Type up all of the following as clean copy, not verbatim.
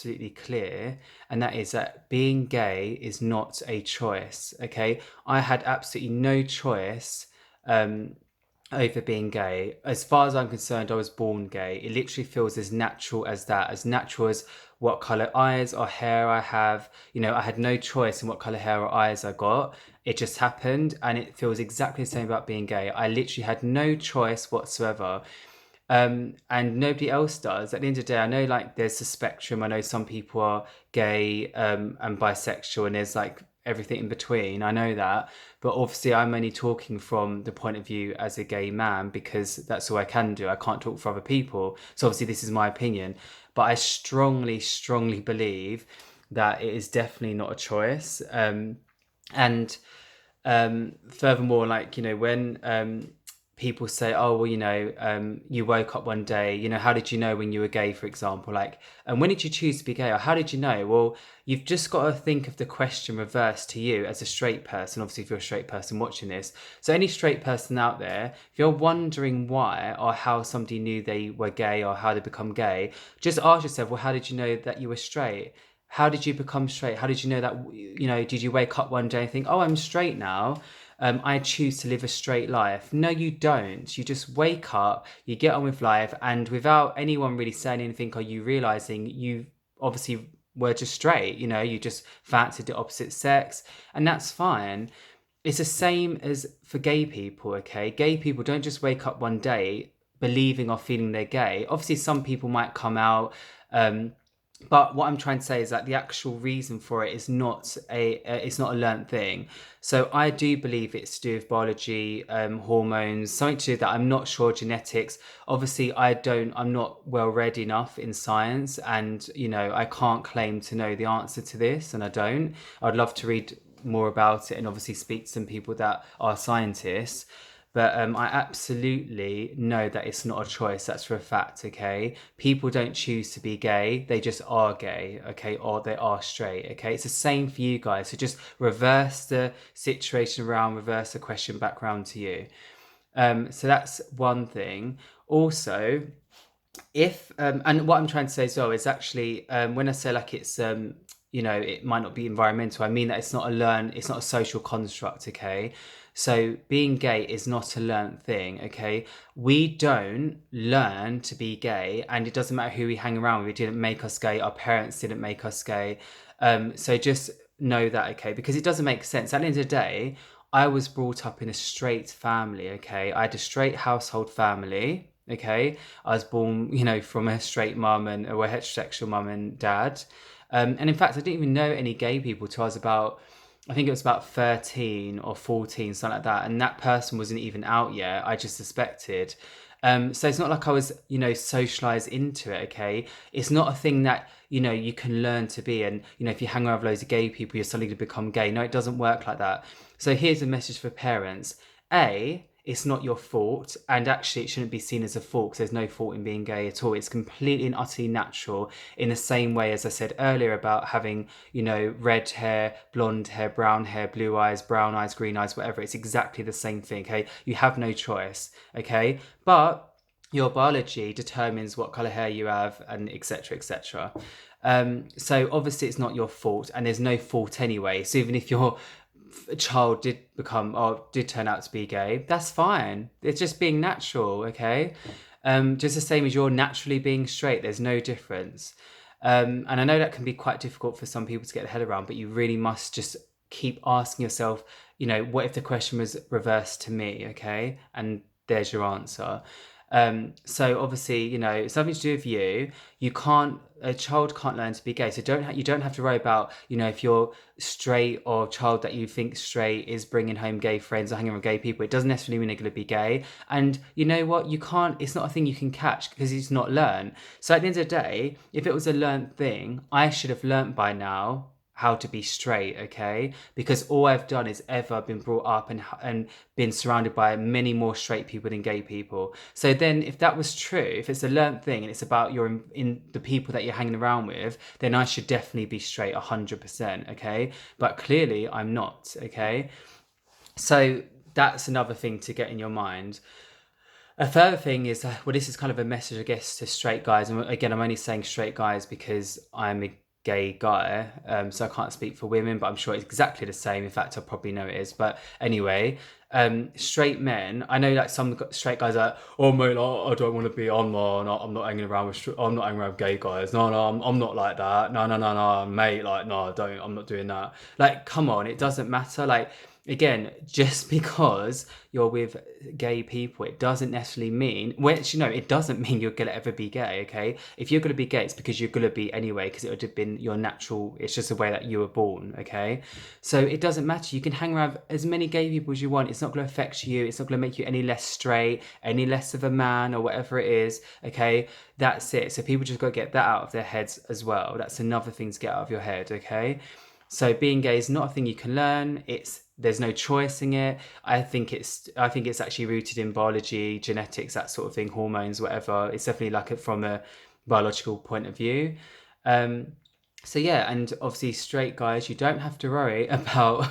absolutely clear, and that is that being gay is not a choice. Okay, I had absolutely no choice um, over being gay. As far as I'm concerned, I was born gay. It literally feels as natural as that, as natural as what color eyes or hair I have. You know, I had no choice in what color hair or eyes I got. It just happened, and it feels exactly the same about being gay. I literally had no choice whatsoever. And nobody else does. At the end of the day, I know like there's a spectrum. I know some people are gay and bisexual, and there's like everything in between. I know that, but obviously, I'm only talking from the point of view as a gay man because that's all I can do. I can't talk for other people. So obviously, this is my opinion, but I strongly, strongly believe that it is definitely not a choice. And Furthermore, like, you know, when people say, oh, well, you know, you woke up one day, you know, how did you know when you were gay, for example? Like, and when did you choose to be gay, or how did you know? Well, you've just got to think of the question reversed to you as a straight person. Obviously, if you're a straight person watching this, so any straight person out there, if you're wondering why or how somebody knew they were gay or how they become gay, just ask yourself, well, how did you know that you were straight? How did you become straight? How did you know that, you know, did you wake up one day and think, oh, I'm straight now? I choose to live a straight life. No, you don't. You just wake up, you get on with life, and without anyone really saying anything, are you realizing you obviously were just straight? You know, you just fancied the opposite sex, and that's fine. It's the same as for gay people, okay? Gay people don't just wake up one day believing or feeling they're gay. Obviously, some people might come out. Um, but what I'm trying to say is that the actual reason for it is not it's not a learnt thing. So I do believe it's to do with biology, hormones, something to do with that. I'm not sure genetics. Obviously, I'm not well read enough in science, and you know I can't claim to know the answer to this, and I don't. I'd love to read more about it and obviously speak to some people that are scientists. But I absolutely know that it's not a choice. That's for a fact, okay? People don't choose to be gay. They just are gay, okay? Or they are straight, okay? It's the same for you guys. So just reverse the situation around, reverse the question back round to you. So that's one thing. Also, if and what I'm trying to say as well is actually when I say like it's you know it might not be environmental, I mean that it's not a social construct, okay? So being gay is not a learned thing, okay? We don't learn to be gay, and it doesn't matter who we hang around with. It didn't make us gay, our parents didn't make us gay. So just know that, okay? Because it doesn't make sense at the end of the day. I was brought up in a straight family, okay? I had a straight household family, okay? I was born, you know, from a straight mum and a heterosexual mum and dad. And in fact, I didn't even know any gay people till I was about, I think it was about 13 or 14, something like that. And that person wasn't even out yet. I just suspected. So it's not like I was, you know, socialized into it, okay? It's not a thing that, you know, you can learn to be. And, you know, if you hang around with loads of gay people, you're suddenly to become gay. No, it doesn't work like that. So here's a message for parents. It's not your fault, and actually it shouldn't be seen as a fault because there's no fault in being gay at all. It's completely and utterly natural, in the same way as I said earlier about having, you know, red hair, blonde hair, brown hair, blue eyes, brown eyes, green eyes, whatever. It's exactly the same thing, okay? You have no choice, okay? But your biology determines what color hair you have, and etc etc. So obviously it's not your fault, and there's no fault anyway. So even if your child did become or did turn out to be gay, that's fine. It's just being natural, okay? Just the same as you're naturally being straight. There's no difference. And I know that can be quite difficult for some people to get their head around, but you really must just keep asking yourself, you know, what if the question was reversed to me, okay? And there's your answer. So obviously, you know, it's nothing to do with you. You can't, a child can't learn to be gay. So you don't have to worry about, you know, if you're straight or a child that you think straight is bringing home gay friends or hanging with gay people. It doesn't necessarily mean they're going to be gay. And you know what? You can't, it's not a thing you can catch because it's not learned. So at the end of the day, if it was a learned thing, I should have learned by now how to be straight, okay? Because all I've done is ever been brought up and been surrounded by many more straight people than gay people. So then, if that was true, if it's a learnt thing and it's about your in the people that you're hanging around with, then I should definitely be straight 100%, okay? But clearly, I'm not, okay? So that's another thing to get in your mind. A further thing is, well, this is kind of a message, I guess, to straight guys. And again, I'm only saying straight guys because I'm a gay guy, so I can't speak for women, but I'm sure it's exactly the same. In fact, I probably know it is. But anyway, straight men, I know like some straight guys are, oh mate, I don't want to be on, no, I'm not hanging around with, I'm not hanging around with gay guys. No, no, I'm not like that. No, no, no, no, mate, like, no, don't, I'm not doing that. Like, come on, it doesn't matter. Like, again, just because you're with gay people, it doesn't necessarily mean, which, it doesn't mean you're gonna ever be gay. Okay, if you're gonna be gay, it's because you're gonna be anyway, because it would have been your natural, it's just the way that you were born. Okay, so it doesn't matter, you can hang around as many gay people as you want. It's not going to affect you, it's not going to make you any less straight, any less of a man, or whatever it is. Okay, that's it. So people just got to get that out of their heads as well. That's another thing to get out of your head. Okay, so being gay is not a thing you can learn. There's no choice in it. I think it's actually rooted in biology, genetics, that sort of thing, hormones, whatever. It's definitely like from a biological point of view. Um, so yeah, and obviously straight guys, you don't have to worry about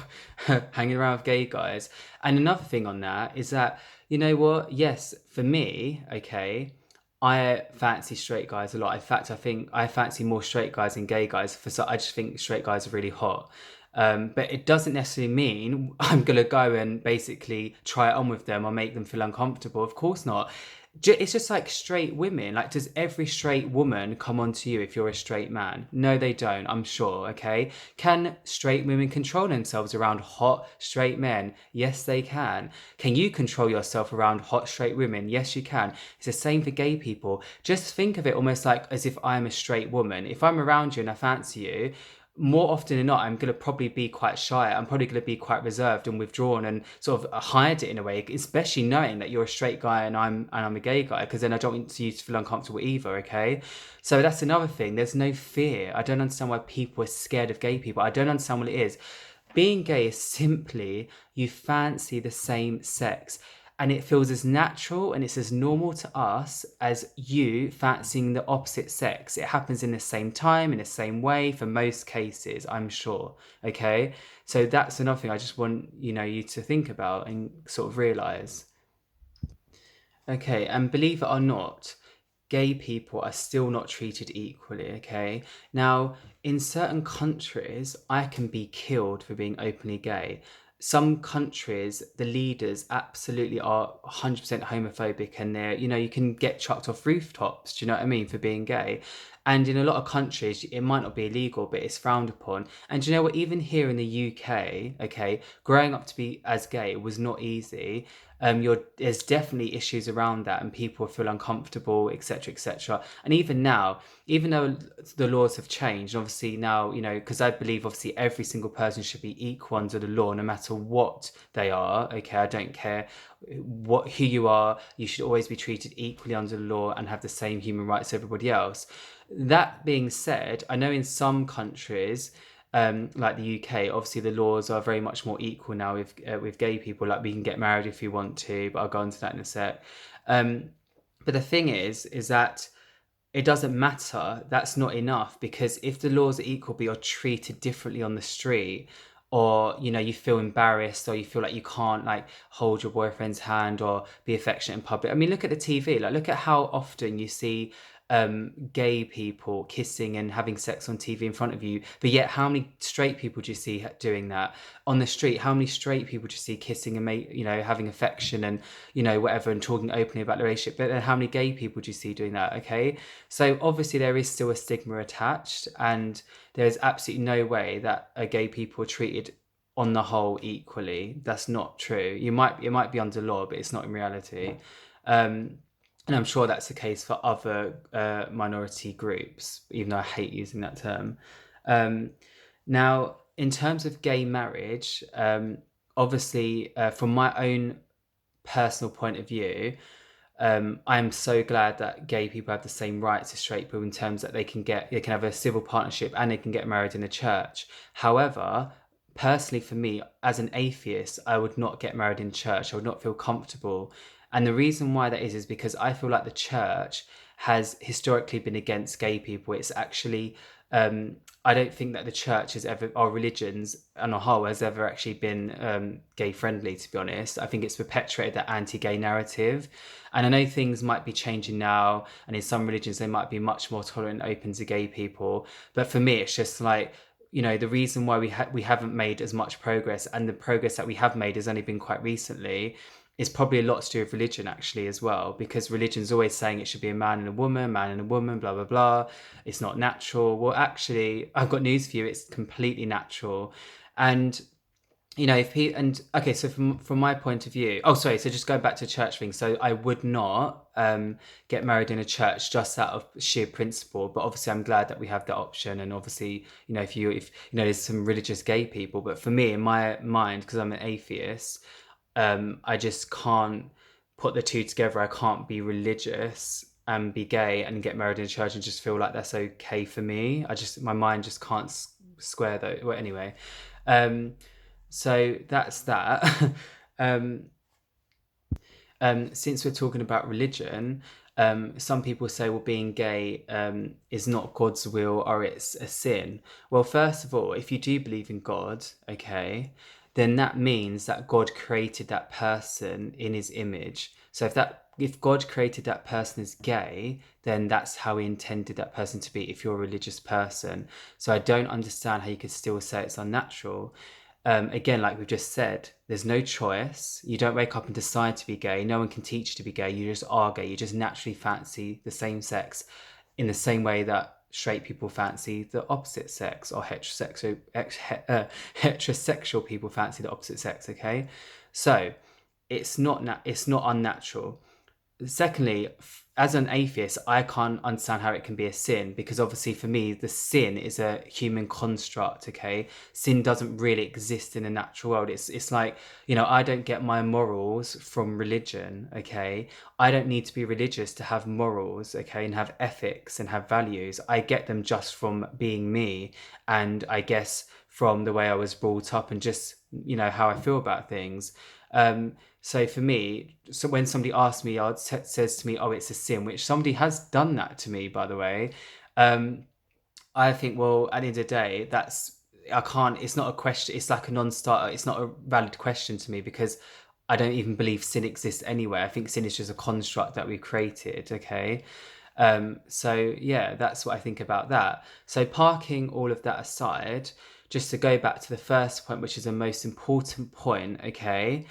hanging around with gay guys. And another thing on that is that, you know what? Yes, for me, okay, I fancy straight guys a lot. In fact, I think I fancy more straight guys than gay guys. I just think straight guys are really hot. But it doesn't necessarily mean I'm gonna go and basically try it on with them or make them feel uncomfortable. Of course not. It's just like straight women. Like, does every straight woman come on to you if you're a straight man? No, they don't, I'm sure, okay? Can straight women control themselves around hot straight men? Yes, they can. Can you control yourself around hot straight women? Yes, you can. It's the same for gay people. Just think of it almost like as if I'm a straight woman. If I'm around you and I fancy you, more often than not, I'm going to probably be quite shy. I'm probably going to be quite reserved and withdrawn and sort of hide it in a way, especially knowing that you're a straight guy and I'm a gay guy, because then I don't want you to feel uncomfortable either. Okay, so that's another thing. There's no fear. I don't understand why people are scared of gay people. I don't understand what it is. Being gay is simply you fancy the same sex, and it feels as natural and it's as normal to us as you fancying the opposite sex. It happens in the same time, in the same way for most cases, I'm sure. Okay, so that's another thing I just want you to think about and sort of realize. Okay, and believe it or not, gay people are still not treated equally. Okay, now in certain countries, I can be killed for being openly gay. Some countries, the leaders absolutely are 100% homophobic, and you can get chucked off rooftops. Do you know what I mean, for being gay? And in a lot of countries, it might not be illegal, but it's frowned upon. And do you know what? Even here in the UK, okay, growing up to be as gay was not easy. There's definitely issues around that, and people feel uncomfortable, etc., etc. And even now, even though the laws have changed, obviously now, because I believe obviously every single person should be equal under the law, no matter what they are. Okay, I don't care who you are. You should always be treated equally under the law and have the same human rights as everybody else. That being said, I know in some countries, like the UK, obviously the laws are very much more equal now with gay people. Like, we can get married if we want to, but I'll go into that in a sec. Um, but the thing is that it doesn't matter. That's not enough, because if the laws are equal, but you're treated differently on the street, or you feel embarrassed, or you feel like you can't like hold your boyfriend's hand or be affectionate in public. I mean, look at the TV. Like, look at how often you see gay people kissing and having sex on TV in front of you, but yet how many straight people do you see doing that on the street? How many straight people do you see kissing and having affection and whatever, and talking openly about the relationship? But then how many gay people do you see doing that? Okay, so obviously there is still a stigma attached, and there is absolutely no way that gay people are treated on the whole equally. That's not true. It might be under law, but it's not in reality. Um, and I'm sure that's the case for other minority groups, even though I hate using that term. Um, Now, in terms of gay marriage, obviously, from my own personal point of view, I'm so glad that gay people have the same rights as straight people, in terms that they can have a civil partnership and they can get married in a church. However, personally for me, as an atheist, I would not get married in church. I would not feel comfortable. And the reason why that is because I feel like the church has historically been against gay people. It's actually, I don't think that the church has ever, or religions on a whole, has ever actually been gay friendly, to be honest. I think it's perpetuated that anti-gay narrative. And I know things might be changing now, and in some religions they might be much more tolerant and open to gay people. But for me, it's just like, the reason why we haven't made as much progress, and the progress that we have made has only been quite recently, is probably a lot to do with religion actually as well, because religion's always saying it should be a man and a woman, blah blah blah. It's not natural. Well, actually, I've got news for you. It's completely natural. And if he, and okay, so from my point of view, oh sorry, so just going back to church thing, so I would not get married in a church just out of sheer principle, but obviously I'm glad that we have that option. And obviously, if there's some religious gay people, but for me, in my mind, because I'm an atheist, I just can't put the two together. I can't be religious and be gay and get married in a church and just feel like that's okay for me. My mind just can't square though. Well, anyway, so that's that. um, since we're talking about religion, some people say, well, being gay is not God's will, or it's a sin. Well, first of all, if you do believe in God, okay, then that means that God created that person in his image. So if God created that person as gay, then that's how he intended that person to be, if you're a religious person. So I don't understand how you could still say it's unnatural. Again, like we've just said, there's no choice. You don't wake up and decide to be gay. No one can teach you to be gay. You just are gay. You just naturally fancy the same sex, in the same way that straight people fancy the opposite sex, or heterosexual people fancy the opposite sex. Okay, so it's not unnatural. Secondly, as an atheist, I can't understand how it can be a sin, because obviously for me, the sin is a human construct. Okay, sin doesn't really exist in the natural world. It's like, I don't get my morals from religion. Okay, I don't need to be religious to have morals. Okay, and have ethics and have values. I get them just from being me, and I guess from the way I was brought up, and just how I feel about things. So for me, so when somebody asks me, or says to me, "Oh, it's a sin," which somebody has done that to me, by the way, um, I think, well, at the end of the day, I can't. It's not a question. It's like a non-starter. It's not a valid question to me, because I don't even believe sin exists anyway. I think sin is just a construct that we created. Okay. So yeah, that's what I think about that. So parking all of that aside, just to go back to the first point, which is the most important point. Okay,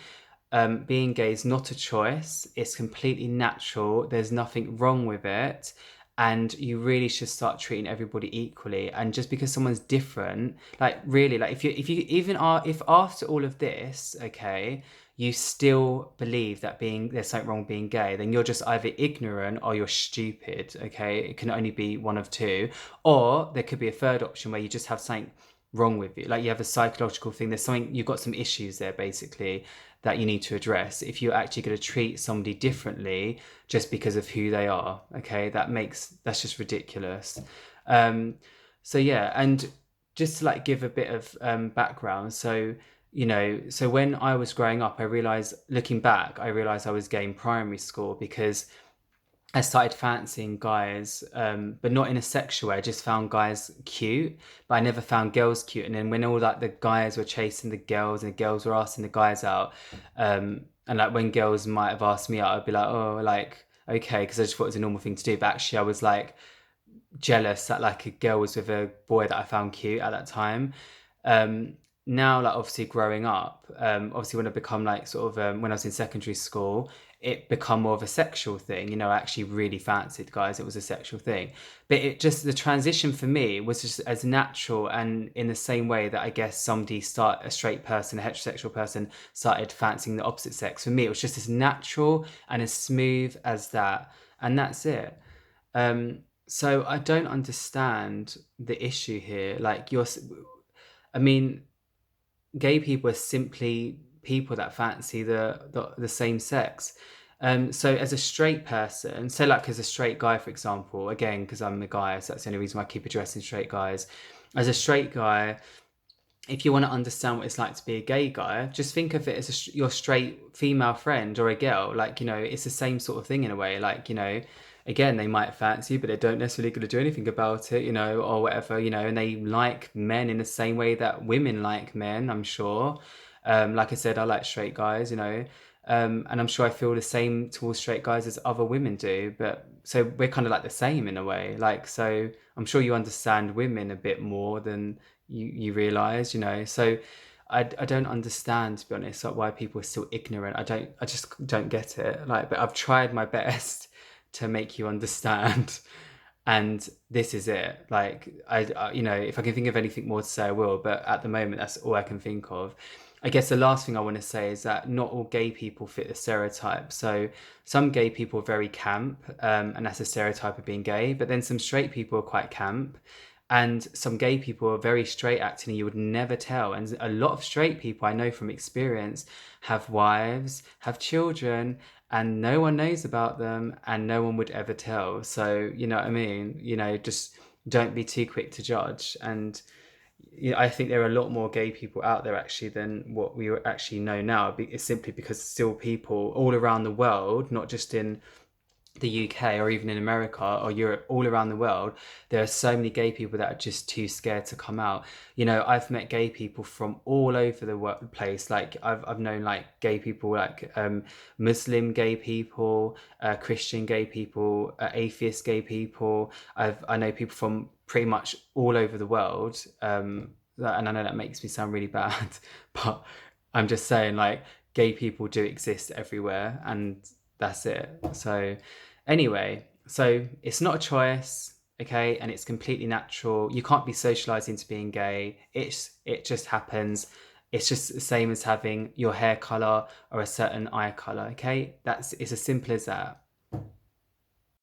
being gay is not a choice. It's completely natural. There's nothing wrong with it. And you really should start treating everybody equally. And just because someone's different, like really, like if you even are, if after all of this, okay, you still believe that there's something wrong with being gay, then you're just either ignorant or you're stupid. Okay, it can only be one of two. Or there could be a third option where you just have something wrong with you, like you have a psychological thing. There's something, you've got some issues there basically that you need to address if you're actually going to treat somebody differently just because of who they are. Okay, that's just ridiculous. So yeah, and just to like give a bit of background. So so when I was growing up, looking back, I realized I was gay in primary school, because I started fancying guys, but not in a sexual way. I just found guys cute, but I never found girls cute. And then when all like the guys were chasing the girls and the girls were asking the guys out, and like when girls might have asked me out, I'd be like, oh, like, okay, because I just thought it was a normal thing to do. But actually, I was like jealous that like a girl was with a boy that I found cute at that time. Now, like obviously growing up, obviously when I become like sort of when I was in secondary school, it become more of a sexual thing. I actually really fancied guys. It was a sexual thing, but the transition for me was just as natural, and in the same way that I guess a straight person, a heterosexual person, started fancying the opposite sex. For me, it was just as natural and as smooth as that, and that's it. So I don't understand the issue here. Like I mean, gay people are simply people that fancy the same sex. So as a straight person, so like as a straight guy, for example, again, because I'm a guy, so that's the only reason why I keep addressing straight guys. As a straight guy, if you want to understand what it's like to be a gay guy, just think of it as your straight female friend or a girl. Like, it's the same sort of thing in a way. Like, again, they might fancy you, but they don't necessarily going to do anything about it, or whatever, and they like men in the same way that women like men, I'm sure. Like I said, I like straight guys, and I'm sure I feel the same towards straight guys as other women do. But so we're kind of like the same in a way. Like, so I'm sure you understand women a bit more than you realize, So I don't understand, to be honest, like why people are still ignorant. I just don't get it. Like, but I've tried my best to make you understand. And this is it. Like, if I can think of anything more to say, I will. But at the moment, that's all I can think of. I guess the last thing I want to say is that not all gay people fit the stereotype. So some gay people are very camp, and that's a stereotype of being gay. But then some straight people are quite camp, and some gay people are very straight acting, and you would never tell. And a lot of straight people I know from experience have wives, have children, and no one knows about them, and no one would ever tell. So, you know what I mean? Just don't be too quick to judge. And I think there are a lot more gay people out there actually than what we actually know now. It's simply because still people all around the world, not just in the UK or even in America or Europe, all around the world, there are so many gay people that are just too scared to come out. I've met gay people from all over the workplace. Like I've known like gay people, like Muslim gay people, Christian gay people, atheist gay people. I know people from pretty much all over the world. And I know that makes me sound really bad, but I'm just saying, like, gay people do exist everywhere, and that's it. So anyway, so it's not a choice, okay, and it's completely natural. You can't be socialized into being gay. It just happens. It's just the same as having your hair color or a certain eye color, okay? It's as simple as that.